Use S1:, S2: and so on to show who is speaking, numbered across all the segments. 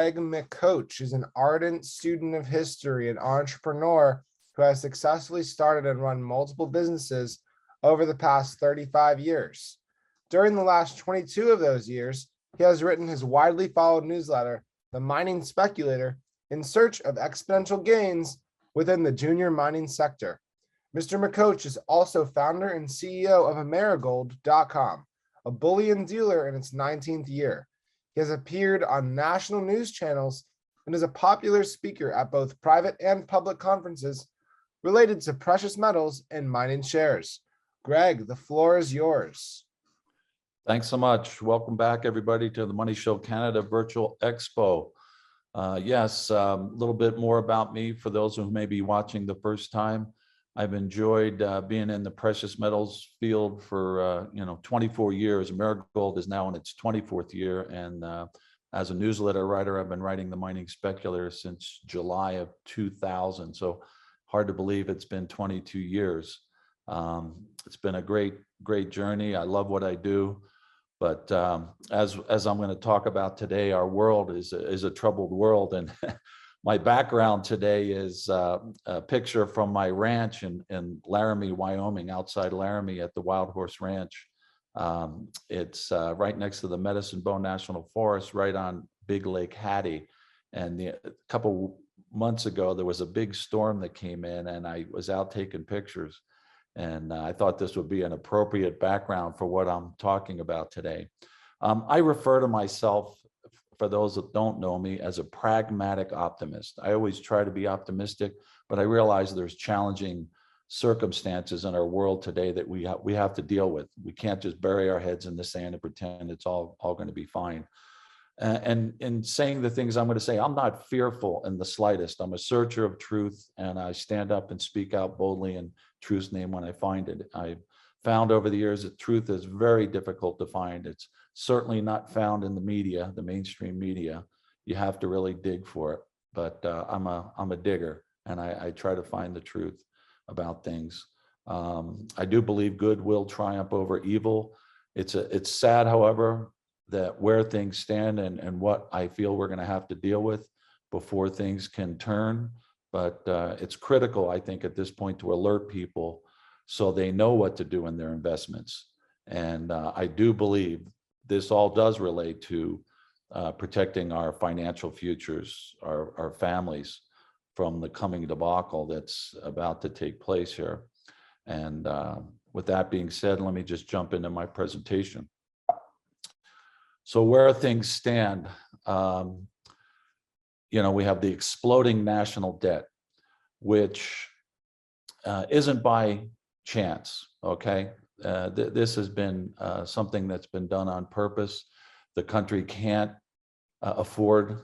S1: Greg McCoach is an ardent student of history and entrepreneur who has successfully started and run multiple businesses over the past 35 years. During the last 22 of those years, he has written his widely followed newsletter, The Mining Speculator, in search of exponential gains within the junior mining sector. Mr. McCoach is also founder and CEO of Amerigold.com, a bullion dealer in its 19th year. He has appeared on national news channels and is a popular speaker at both private and public conferences related to precious metals and mining shares. Greg, the floor is yours.
S2: Thanks so much. Welcome back, everybody, to the Money Show Canada Virtual Expo. Yes, a little bit more about me for those who may be watching the first time. I've enjoyed being in the precious metals field for 24 years. Amerigold is now in its 24th year, and as a newsletter writer, I've been writing The Mining Speculator since July of 2000. So hard to believe it's been 22 years. It's been a great journey. I love what I do. But as I'm going to talk about today, our world is a troubled world, and my background today is a picture from my ranch in Laramie, Wyoming, outside Laramie at the Wild Horse Ranch. It's right next to the Medicine Bow National Forest, right on Big Lake Hattie. And a couple months ago, there was a big storm that came in, and I was out taking pictures. And I thought this would be an appropriate background for what I'm talking about today. I refer to myself, for those that don't know me, as a pragmatic optimist. I always try to be optimistic, but I realize there's challenging circumstances in our world today that we have to deal with. We can't just bury our heads in the sand and pretend it's all going to be fine. And in saying the things I'm going to say, I'm not fearful in the slightest. I'm a searcher of truth, and I stand up and speak out boldly in truth's name when I find it. I've found over the years that truth is very difficult to find. It's certainly not found in the media, the mainstream media. You have to really dig for it. But I'm a digger, and I try to find the truth about things. I do believe good will triumph over evil. It's sad, however, that where things stand and what I feel we're going to have to deal with before things can turn. But it's critical, I think, at this point to alert people so they know what to do in their investments. And I do believe this all does relate to protecting our financial futures, our families, from the coming debacle that's about to take place here. And with that being said, let me just jump into my presentation. So where things stand, we have the exploding national debt, which isn't by chance, okay? This has been something that's been done on purpose. The country can't afford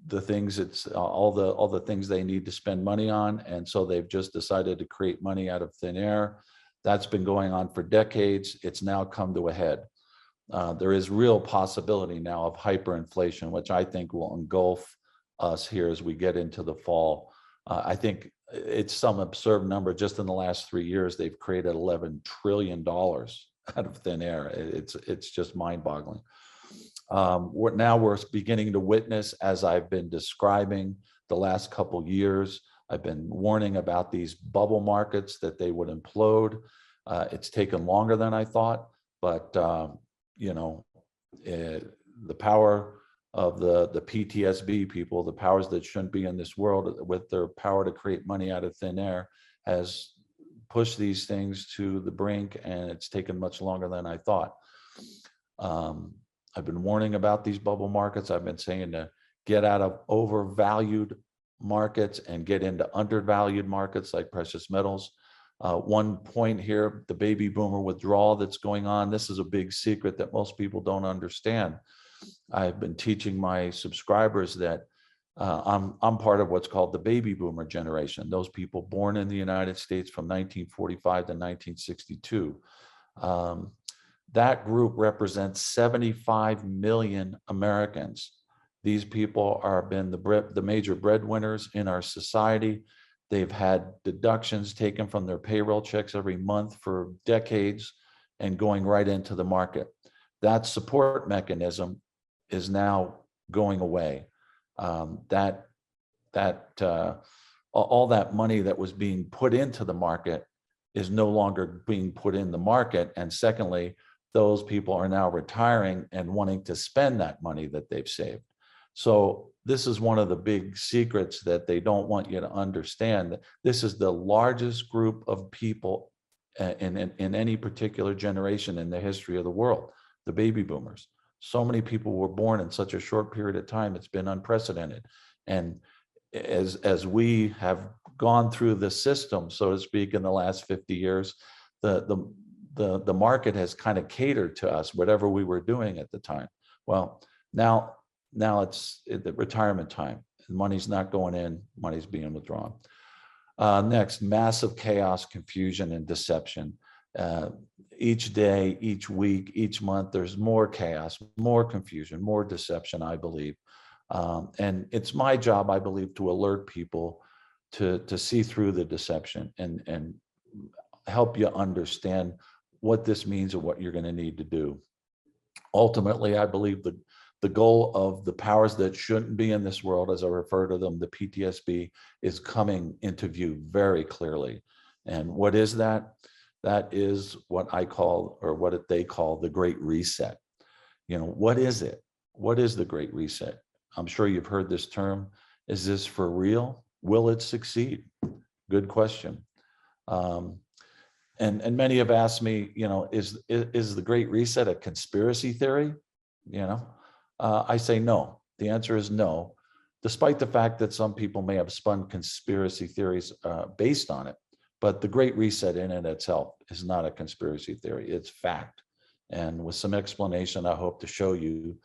S2: the things all the things they need to spend money on, and so they've just decided to create money out of thin air. That's been going on for decades. It's now come to a head. There is real possibility now of hyperinflation, which I think will engulf us here as we get into the fall. I think it's some absurd number. Just in the last 3 years, they've created $11 trillion out of thin air. It's just mind-boggling. We're beginning to witness, as I've been describing the last couple years, I've been warning about these bubble markets, that they would implode. It's taken longer than I thought, but the power of the PTSD people, the powers that shouldn't be in this world, with their power to create money out of thin air, has pushed these things to the brink, and it's taken much longer than I thought. I've been warning about these bubble markets. I've been saying to get out of overvalued markets and get into undervalued markets like precious metals. One point here, the baby boomer withdrawal that's going on. This is a big secret that most people don't understand. I've been teaching my subscribers that I'm part of what's called the baby boomer generation. Those people born in the United States from 1945 to 1962. That group represents 75 million Americans. These people have been the major breadwinners in our society. They've had deductions taken from their payroll checks every month for decades and going right into the market. That support mechanism is now going away. All that money that was being put into the market is no longer being put in the market. And secondly, those people are now retiring and wanting to spend that money that they've saved. So this is one of the big secrets that they don't want you to understand. This is the largest group of people in any particular generation in the history of the world, the baby boomers. So many people were born in such a short period of time. It's been unprecedented. And as we have gone through the system, so to speak, in the last 50 years, the market has kind of catered to us, whatever we were doing at the time. Well, now it's the retirement time. Money's not going in, money's being withdrawn. Next, massive chaos, confusion, and deception. Each day, each week, each month, there's more chaos, more confusion, more deception, I believe. And it's my job, I believe, to alert people to see through the deception and help you understand what this means and what you're going to need to do. Ultimately, I believe the goal of the powers that shouldn't be in this world, as I refer to them, the PTSB, is coming into view very clearly. And what is that? That is what I call, or what they call, the Great Reset. You know, what is it? What is the Great Reset? I'm sure you've heard this term. Is this for real? Will it succeed? Good question. And many have asked me, you know, is the Great Reset a conspiracy theory? You know, I say no. The answer is no, despite the fact that some people may have spun conspiracy theories based on it. But the Great Reset in and itself is not a conspiracy theory. It's fact. And with some explanation, I hope to show you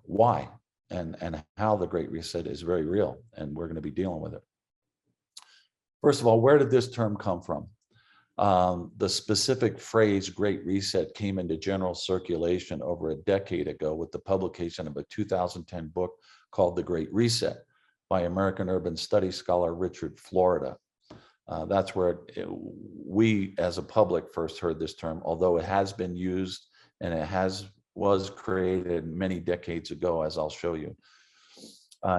S2: why and how the Great Reset is very real, and we're going to be dealing with it. First of all, where did this term come from? The specific phrase Great Reset came into general circulation over a decade ago with the publication of a 2010 book called The Great Reset by American urban studies scholar Richard Florida. That's where we as a public first heard this term, although it has been used and it was created many decades ago, as I'll show you.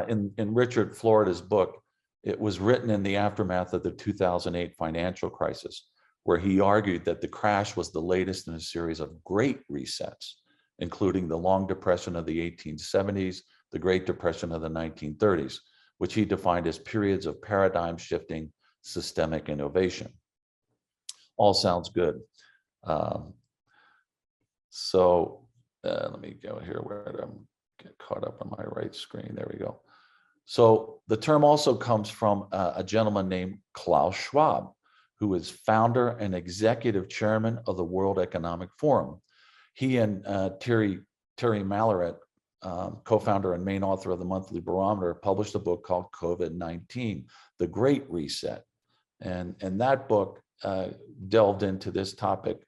S2: In Richard Florida's book, it was written in the aftermath of the 2008 financial crisis, where he argued that the crash was the latest in a series of great resets, including the long depression of the 1870s, the Great Depression of the 1930s, which he defined as periods of paradigm shifting systemic innovation. All sounds good. Let me go here where I'm get caught up on my right screen. There we go. So the term also comes from a gentleman named Klaus Schwab, who is founder and executive chairman of the World Economic Forum. He and Terry Malloret, co-founder and main author of the Monthly Barometer, published a book called COVID-19, The Great Reset. And that book delved into this topic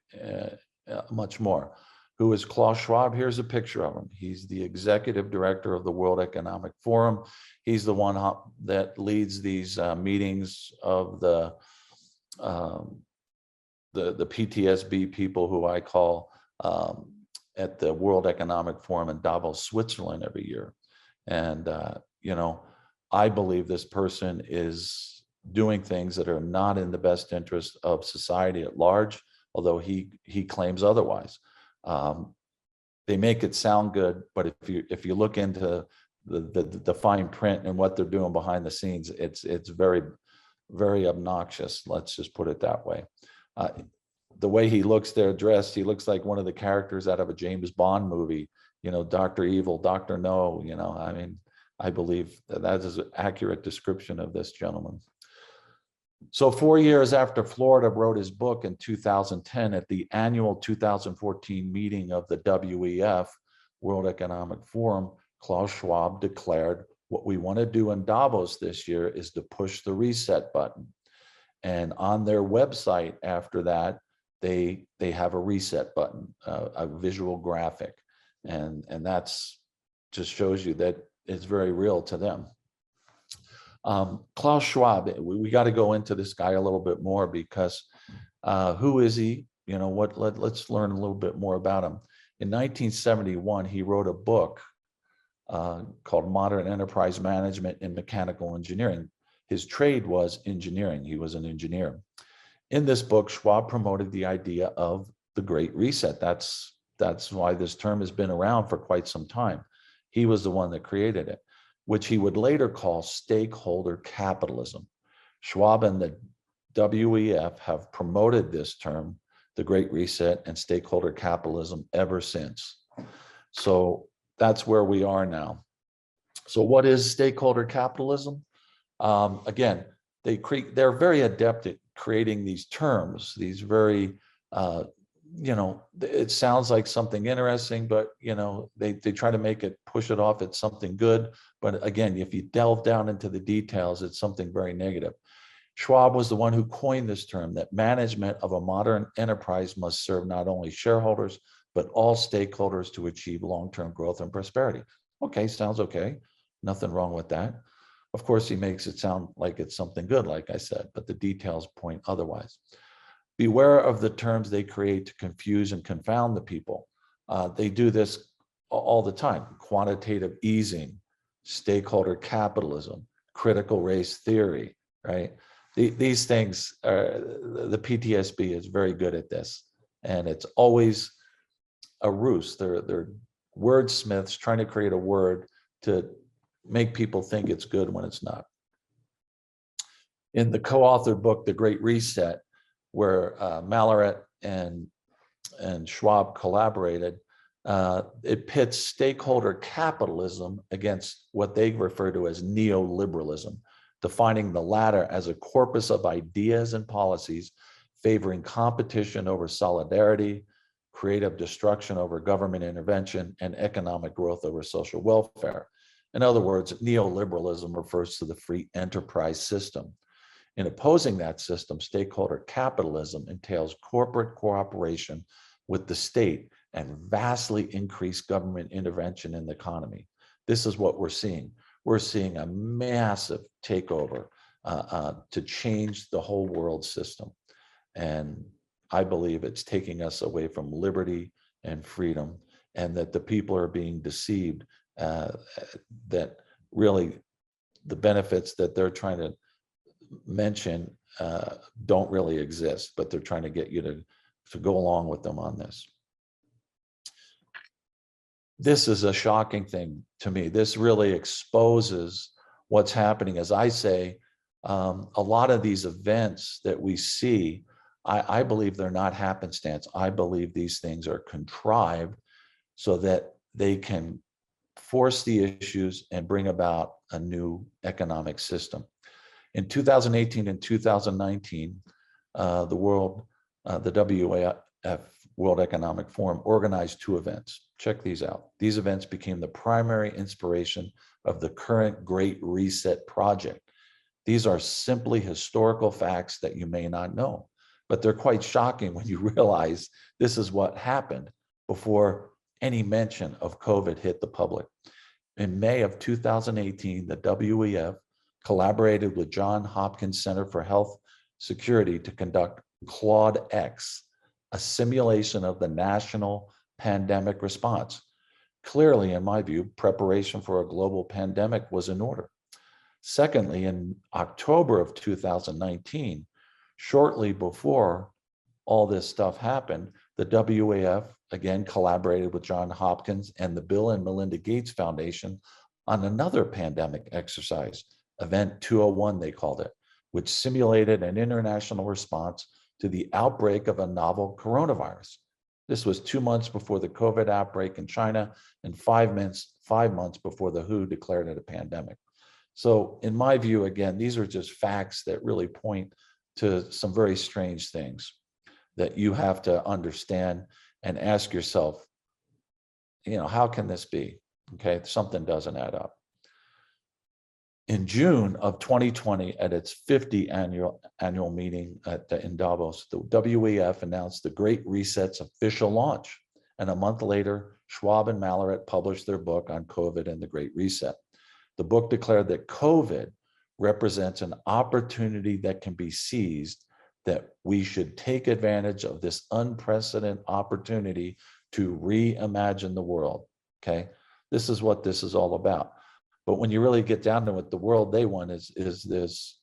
S2: much more. Who is Klaus Schwab? Here's a picture of him. He's the executive director of the World Economic Forum. He's the one that leads these meetings of the PTSB people, who I call at the World Economic Forum in Davos, Switzerland every year. And, you know, I believe this person is doing things that are not in the best interest of society at large, although he claims otherwise. They make it sound good, but if you look into the fine print and what they're doing behind the scenes, it's very, very obnoxious. Let's just put it that way. The way he looks there dressed, he looks like one of the characters out of a James Bond movie, you know, Dr. Evil, Dr. No, you know, I mean, I believe that is an accurate description of this gentleman. So 4 years after Florida wrote his book in 2010, at the annual 2014 meeting of the WEF, World Economic Forum, Klaus Schwab declared, what we want to do in Davos this year is to push the reset button. And on their website after that, they have a reset button, a visual graphic. And that's just shows you that it's very real to them. Klaus Schwab, we got to go into this guy a little bit more, because who is he? You know what? Let's learn a little bit more about him. In 1971, he wrote a book called Modern Enterprise Management and Mechanical Engineering. His trade was engineering. He was an engineer. In this book, Schwab promoted the idea of the Great Reset. That's why this term has been around for quite some time. He was the one that created it, which he would later call stakeholder capitalism. Schwab and the WEF have promoted this term, the Great Reset and stakeholder capitalism, ever since. So that's where we are now. So what is stakeholder capitalism? Again, they're very adept at creating these terms, these very, it sounds like something interesting, but, they try to make it, push it off. It's something good. But again, if you delve down into the details, it's something very negative. Schwab was the one who coined this term, that management of a modern enterprise must serve not only shareholders, but all stakeholders to achieve long-term growth and prosperity. Okay, sounds okay. Nothing wrong with that. Of course, he makes it sound like it's something good, like I said, but the details point otherwise. Beware of the terms they create to confuse and confound the people. They do this all the time. Quantitative easing, stakeholder capitalism, critical race theory, right? These things, the PTSB is very good at this, and it's always a ruse. They're wordsmiths trying to create a word to make people think it's good when it's not. In the co-authored book, The Great Reset, where Malloret and Schwab collaborated, it pits stakeholder capitalism against what they refer to as neoliberalism, defining the latter as a corpus of ideas and policies favoring competition over solidarity, creative destruction over government intervention, and economic growth over social welfare. In other words, neoliberalism refers to the free enterprise system. In opposing that system, stakeholder capitalism entails corporate cooperation with the state and vastly increased government intervention in the economy. This is what we're seeing. We're seeing a massive takeover to change the whole world system. And I believe it's taking us away from liberty and freedom, and that the people are being deceived, that really the benefits that they're trying to mention don't really exist, but they're trying to get you to go along with them on this. This is a shocking thing to me. This really exposes what's happening. As I say, a lot of these events that we see, I believe they're not happenstance. I believe these things are contrived so that they can force the issues and bring about a new economic system. In 2018 and 2019, the WEF, World Economic Forum, organized two events. Check these out. These events became the primary inspiration of the current Great Reset project. These are simply historical facts that you may not know, but they're quite shocking when you realize this is what happened before any mention of COVID hit the public. In May of 2018, the WEF collaborated with Johns Hopkins Center for Health Security to conduct Claude X, a simulation of the national pandemic response. Clearly, in my view, preparation for a global pandemic was in order. Secondly, in October of 2019, shortly before all this stuff happened, the WEF again collaborated with Johns Hopkins and the Bill and Melinda Gates Foundation on another pandemic exercise, Event 201 they called it, which simulated an international response to the outbreak of a novel coronavirus. This was 2 months before the COVID outbreak in China and 5 months before the WHO declared it a pandemic. So in my view, again, these are just facts that really point to some very strange things that you have to understand and ask yourself, how can this be? Okay, something doesn't add up. In June of 2020, at its 50th annual meeting in Davos, the WEF announced the Great Reset's official launch. And a month later, Schwab and Malloret published their book on COVID and the Great Reset. The book declared that COVID represents an opportunity that can be seized, that we should take advantage of this unprecedented opportunity to reimagine the world, okay? This is what this is all about. But when you really get down to it, the world they want is this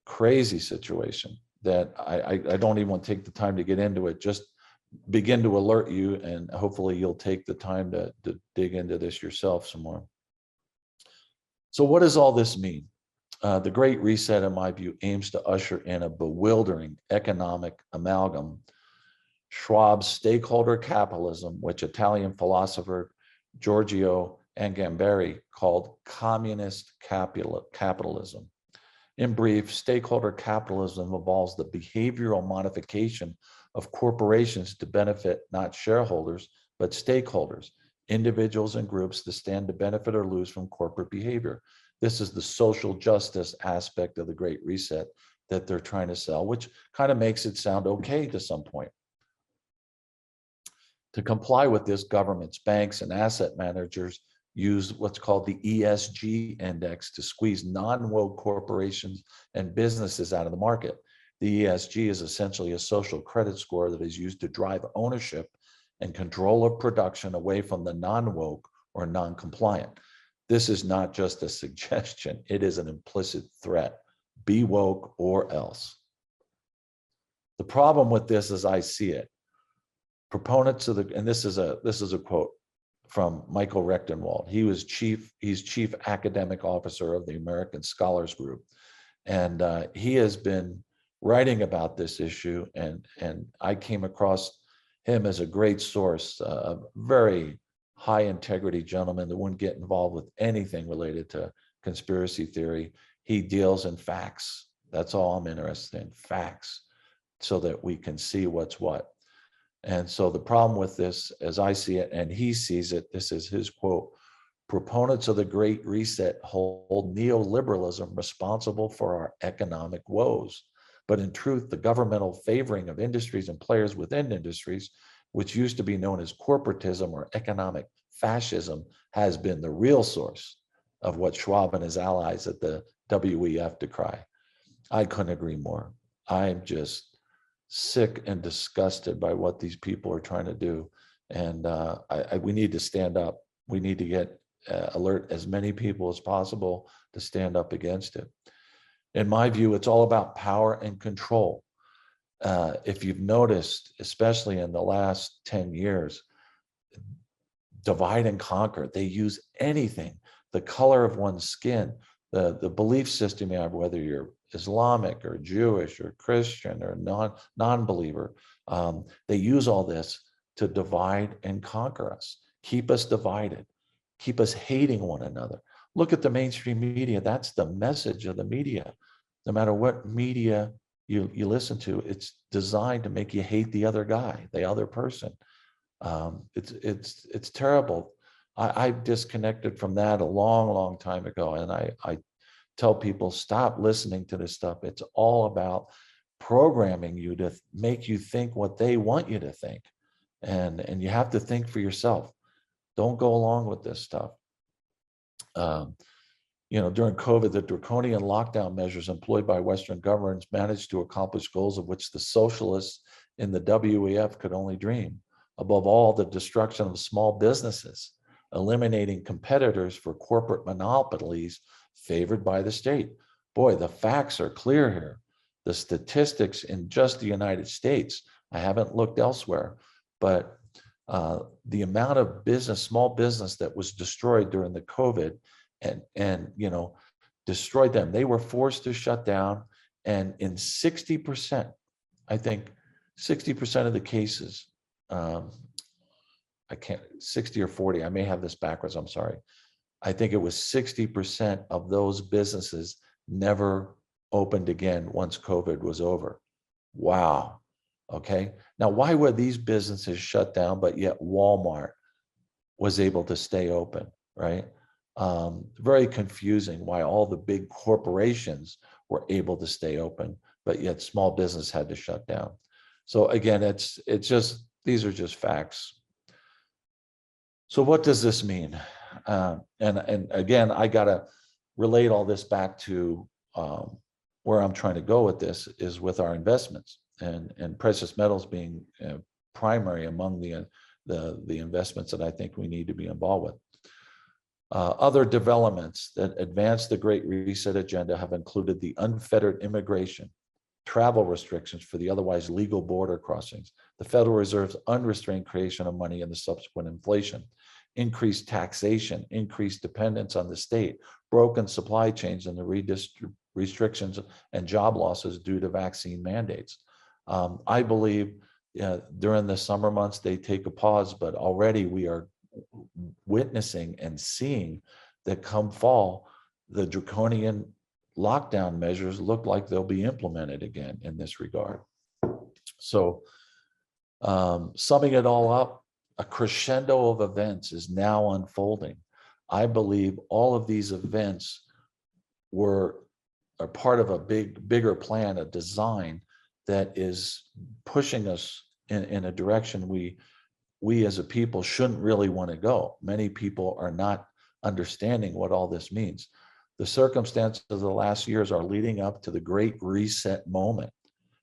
S2: crazy situation that I don't even want to take the time to get into it. Just begin to alert you, and hopefully you'll take the time to dig into this yourself some more. So what does all this mean? The Great Reset, in my view, aims to usher in a bewildering economic amalgam. Schwab's stakeholder capitalism, which Italian philosopher Giorgio Agamben called communist capitalism. In brief, stakeholder capitalism involves the behavioral modification of corporations to benefit not shareholders, but stakeholders, individuals and groups that stand to benefit or lose from corporate behavior. This is the social justice aspect of the Great Reset that they're trying to sell, which kind of makes it sound okay to some point. To comply with this, governments, banks, and asset managers use what's called the ESG index to squeeze non-woke corporations and businesses out of the market. The ESG is essentially a social credit score that is used to drive ownership and control of production away from the non-woke or non-compliant. This is not just a suggestion, it is an implicit threat. Be woke or else. The problem with this, as I see it, proponents of the, and this is a quote from Michael Rechtenwald. He's chief academic officer of the American Scholars Group. And he has been writing about this issue, and I came across him as a great source, a very high integrity gentleman that wouldn't get involved with anything related to conspiracy theory. He deals in facts. That's all I'm interested in, facts, so that we can see what's what. And so the problem with this, as I see it, and he sees it, this is his quote: proponents of the Great Reset hold neoliberalism responsible for our economic woes. But in truth, the governmental favoring of industries and players within industries, which used to be known as corporatism or economic fascism, has been the real source of what Schwab and his allies at the WEF decry. I couldn't agree more. I'm just sick and disgusted by what these people are trying to do. And we need to stand up. We need to get alert as many people as possible to stand up against it. In my view, it's all about power and control. If you've noticed, especially in the last 10 years, divide and conquer. They use anything, the color of one's skin, the belief system you have, whether you're Islamic or Jewish or Christian or non-believer. They use all this to divide and conquer us, keep us divided, keep us hating one another. Look at the mainstream media. That's the message of the media. No matter what media you listen to, it's designed to make you hate the other guy, the other person. It's terrible. I disconnected from that a long time ago, and I tell people, stop listening to this stuff. It's all about programming you to make you think what they want you to think, and you have to think for yourself. Don't go along with this stuff. During COVID, the draconian lockdown measures employed by Western governments managed to accomplish goals of which the socialists in the WEF could only dream. Above all, the destruction of small businesses, eliminating competitors for corporate monopolies favored by the state. Boy, the facts are clear here. The statistics in just the United States, I haven't looked elsewhere, but the amount of small business that was destroyed during the COVID and destroyed them. They were forced to shut down, and in 60%, I think 60% of the cases, I can't, 60 or 40, I may have this backwards, I'm sorry. I think it was 60% of those businesses never opened again once COVID was over. Wow. Okay. Now, why were these businesses shut down, but yet Walmart was able to stay open, right? Very confusing why all the big corporations were able to stay open, but yet small business had to shut down. So again, it's just, these are just facts. So what does this mean? And again, I gotta relate all this back to where I'm trying to go with this is with our investments and precious metals being primary among the investments that I think we need to be involved with. Other developments that advance the Great Reset agenda have included the unfettered immigration, travel restrictions for the otherwise legal border crossings, the Federal Reserve's unrestrained creation of money and the subsequent inflation, increased taxation, increased dependence on the state, broken supply chains, and the restrictions and job losses due to vaccine mandates. I believe during the summer months, they take a pause, but already we are witnessing and seeing that come fall, the draconian lockdown measures look like they'll be implemented again in this regard. So summing it all up, a crescendo of events is now unfolding. I believe all of these events are part of a bigger plan, a design that is pushing us in a direction we as a people shouldn't really want to go. Many people are not understanding what all this means. The circumstances of the last years are leading up to the Great Reset moment,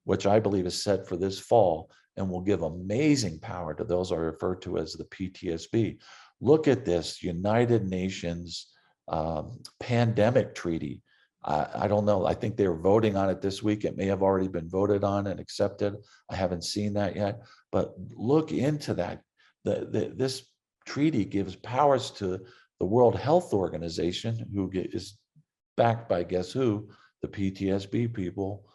S2: which I believe is set for this fall and will give amazing power to those I refer to as the PTSB. Look at this United Nations pandemic treaty. I don't know. I think they're voting on it this week. It may have already been voted on and accepted. I haven't seen that yet, but look into that. This treaty gives powers to the World Health Organization, who is backed by guess who? The PTSB people.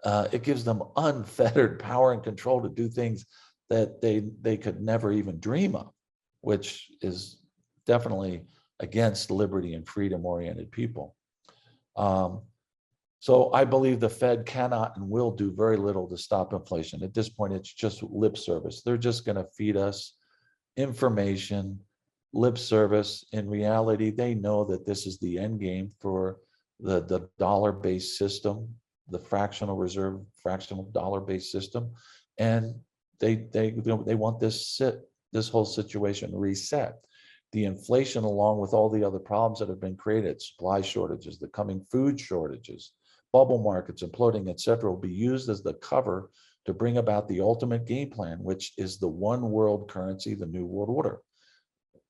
S2: It gives them unfettered power and control to do things that they could never even dream of, which is definitely against liberty and freedom-oriented people. So I believe the Fed cannot and will do very little to stop inflation. At this point, it's just lip service. They're just going to feed us information, lip service. In reality, they know that this is the end game for the dollar-based system, the fractional reserve, fractional dollar-based system, and they want this whole situation reset. The inflation, along with all the other problems that have been created, supply shortages, the coming food shortages, bubble markets imploding, et cetera, will be used as the cover to bring about the ultimate game plan, which is the one world currency, the new world order,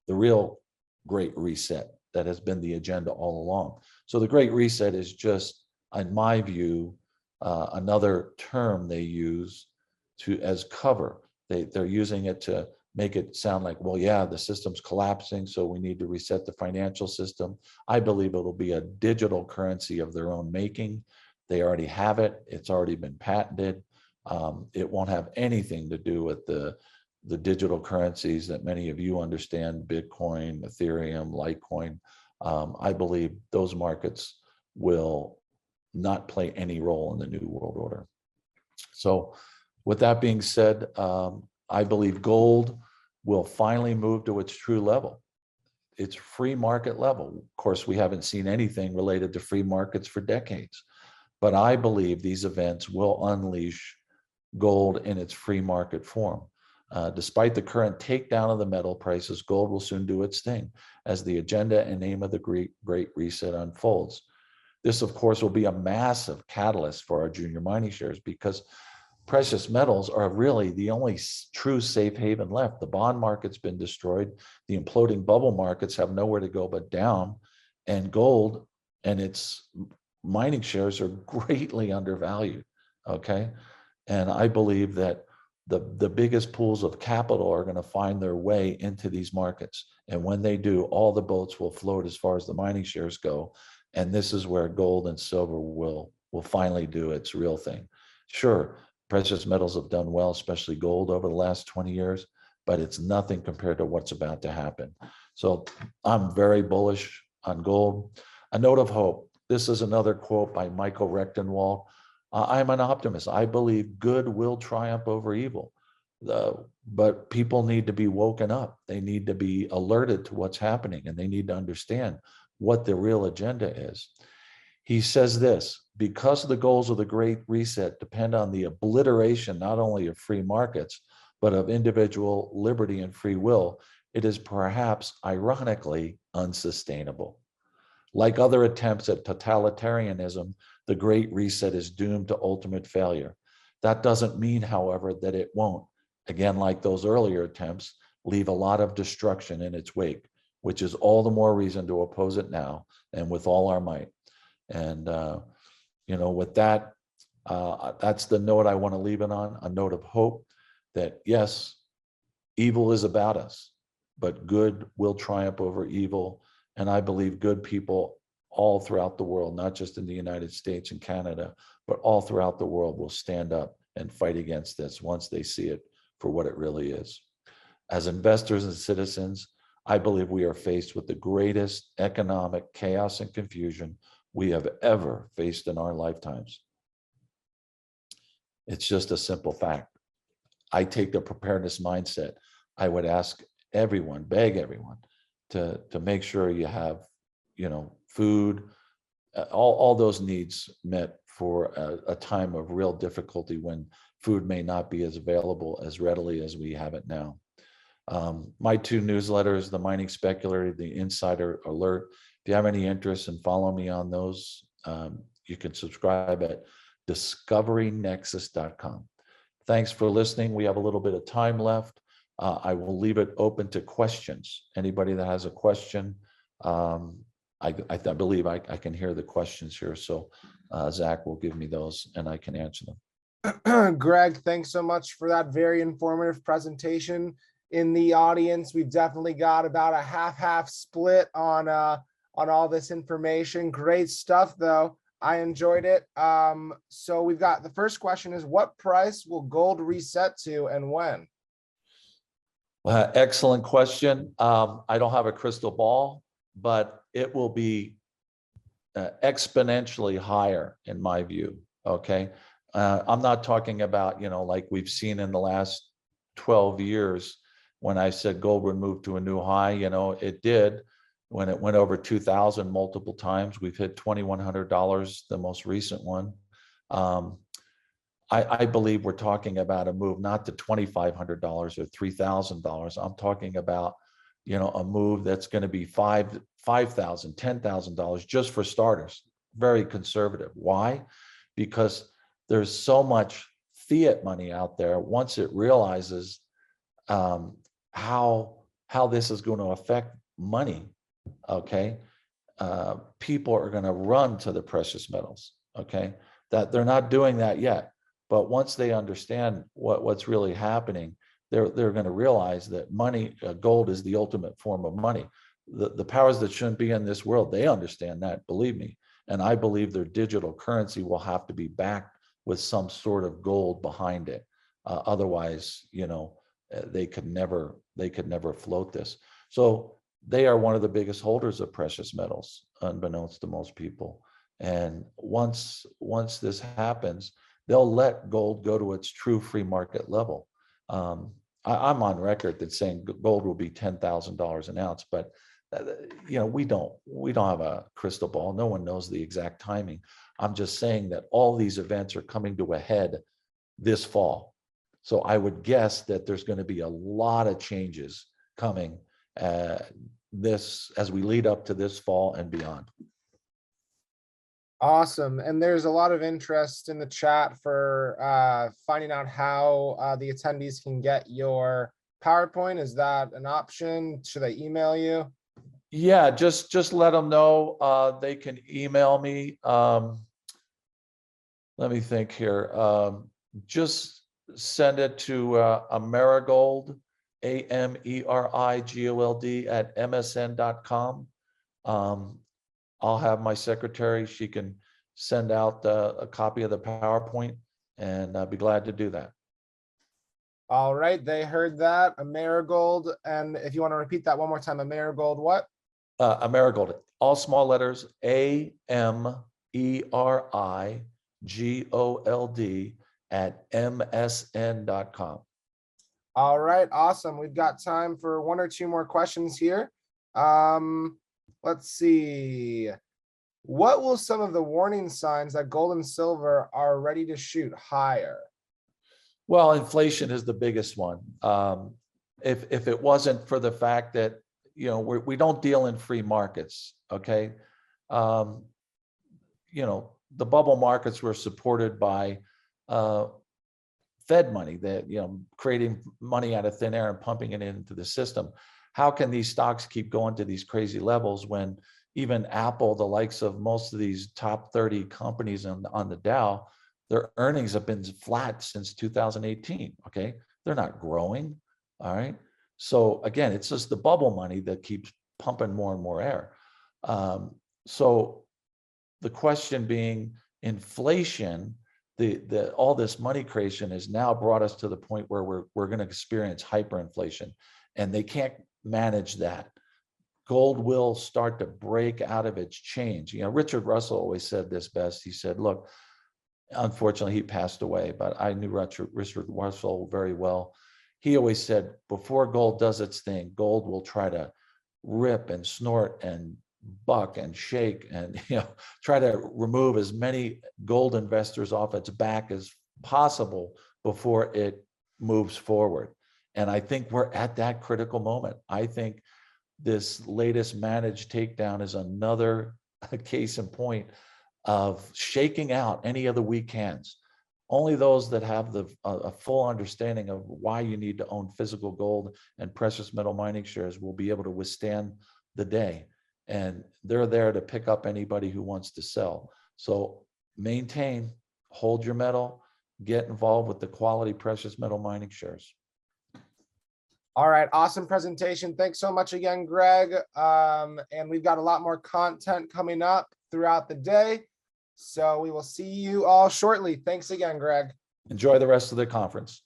S2: the real Great Reset that has been the agenda all along. So the Great Reset is just, in my view, another term they use as cover. They're using it to make it sound like, well, yeah, the system's collapsing, so we need to reset the financial system. I believe it'll be a digital currency of their own making. They already have it. It's already been patented. It won't have anything to do with the digital currencies that many of you understand, Bitcoin, Ethereum, Litecoin. I believe those markets will not play any role in the new world order. So with that being said, I believe gold will finally move to its true level, its free market level. Of course, we haven't seen anything related to free markets for decades, but I believe these events will unleash gold in its free market form. Despite the current takedown of the metal prices, gold will soon do its thing as the agenda and aim of the Great Reset unfolds. This, of course, will be a massive catalyst for our junior mining shares because precious metals are really the only true safe haven left. The bond market's been destroyed. The imploding bubble markets have nowhere to go but down, and gold and its mining shares are greatly undervalued, okay? And I believe that the biggest pools of capital are going to find their way into these markets. And when they do, all the boats will float as far as the mining shares go. And this is where gold and silver will finally do its real thing. Sure, precious metals have done well, especially gold over the last 20 years, but it's nothing compared to what's about to happen. So I'm very bullish on gold. A note of hope. This is another quote by Michael Rechtenwald. I'm an optimist. I believe good will triumph over evil, but people need to be woken up. They need to be alerted to what's happening, and they need to understand what the real agenda is. He says this: because the goals of the Great Reset depend on the obliteration not only of free markets, but of individual liberty and free will, it is perhaps ironically unsustainable. Like other attempts at totalitarianism, the Great Reset is doomed to ultimate failure. That doesn't mean, however, that it won't, again, like those earlier attempts, leave a lot of destruction in its wake. which is all the more reason to oppose it now and with all our might. And, with that, that's the note I want to leave it on, a note of hope that yes, evil is about us, but good will triumph over evil. And I believe good people all throughout the world, not just in the United States and Canada, but all throughout the world will stand up and fight against this once they see it for what it really is. As investors and citizens, I believe we are faced with the greatest economic chaos and confusion we have ever faced in our lifetimes. It's just a simple fact. I take the preparedness mindset. I would ask everyone, beg everyone to make sure you have, food, all those needs met for a time of real difficulty when food may not be as available as readily as we have it now. My two newsletters, the Mining Speculator, the Insider Alert. If you have any interest in following me on those, you can subscribe at discoverynexus.com. Thanks for listening. We have a little bit of time left. I will leave it open to questions. Anybody that has a question, I believe I can hear the questions here. So Zach will give me those and I can answer them.
S1: Greg, thanks so much for that very informative presentation. In the audience, we've definitely got about a half split on all this information. Great stuff, though. I enjoyed it. So we've got the first question is, what price will gold reset to and when?
S2: Excellent question. I don't have a crystal ball, but it will be exponentially higher in my view. Okay. I'm not talking about, like we've seen in the last 12 years when I said gold would move to a new high, it did. When it went over 2,000 multiple times, we've hit $2,100, the most recent one. I believe we're talking about a move not to $2,500 or $3,000. I'm talking about, a move that's going to be $5,000, $10,000 just for starters. Very conservative. Why? Because there's so much fiat money out there. Once it realizes how this is going to affect money, okay, people are going to run to the precious metals. Okay, that they're not doing that yet, but once they understand what's really happening, they're going to realize that money, gold is the ultimate form of money. The powers that shouldn't be in this world, they understand that, believe me. And I believe their digital currency will have to be backed with some sort of gold behind it. Otherwise, they could never float this. So they are one of the biggest holders of precious metals, unbeknownst to most people. And once this happens, they'll let gold go to its true free market level. I'm on record that saying gold will be $10,000 an ounce, but we don't have a crystal ball. No one knows the exact timing. I'm just saying that all these events are coming to a head this fall. So I would guess that there's going to be a lot of changes coming as we lead up to this fall and beyond.
S1: Awesome. And there's a lot of interest in the chat for finding out how the attendees can get your PowerPoint. Is that an option? Should I email you?
S2: Yeah, just let them know. They can email me. Let me think here. Just send it to Amerigold, AMERIGOLD at MSN.com. I'll have my secretary, she can send out a copy of the PowerPoint, and I'd be glad to do that.
S1: All right, they heard that, Amerigold. And if you want to repeat that one more time, Amerigold what?
S2: Amerigold, all small letters, AMERIGOLD at MSN.com.
S1: All right, awesome. We've got time for one or two more questions here. Let's see. What will some of the warning signs that gold and silver are ready to shoot higher?
S2: Well, inflation is the biggest one. If it wasn't for the fact that, we don't deal in free markets, okay? The bubble markets were supported by Fed money that, creating money out of thin air and pumping it into the system. how can these stocks keep going to these crazy levels when even Apple, the likes of most of these top 30 companies on the Dow, their earnings have been flat since 2018, okay? They're not growing, all right? So again, it's just the bubble money that keeps pumping more and more air. So the question being inflation, all this money creation has now brought us to the point where we're going to experience hyperinflation, and they can't manage that. Gold will start to break out of its chains. You know, Richard Russell always said this best. He said, look, unfortunately he passed away, but I knew Richard Russell very well. He always said, before gold does its thing, gold will try to rip and snort and buck and shake and, you know, try to remove as many gold investors off its back as possible before it moves forward. And I think we're at that critical moment. I think this latest managed takedown is another case in point of shaking out any of the weak hands. Only those that have a full understanding of why you need to own physical gold and precious metal mining shares will be able to withstand the day. And they're there to pick up anybody who wants to sell. So maintain, hold your metal, get involved with the quality precious metal mining shares.
S1: All right, awesome presentation. Thanks so much again, Greg. And we've got a lot more content coming up throughout the day. So we will see you all shortly. Thanks again, Greg.
S2: Enjoy the rest of the conference.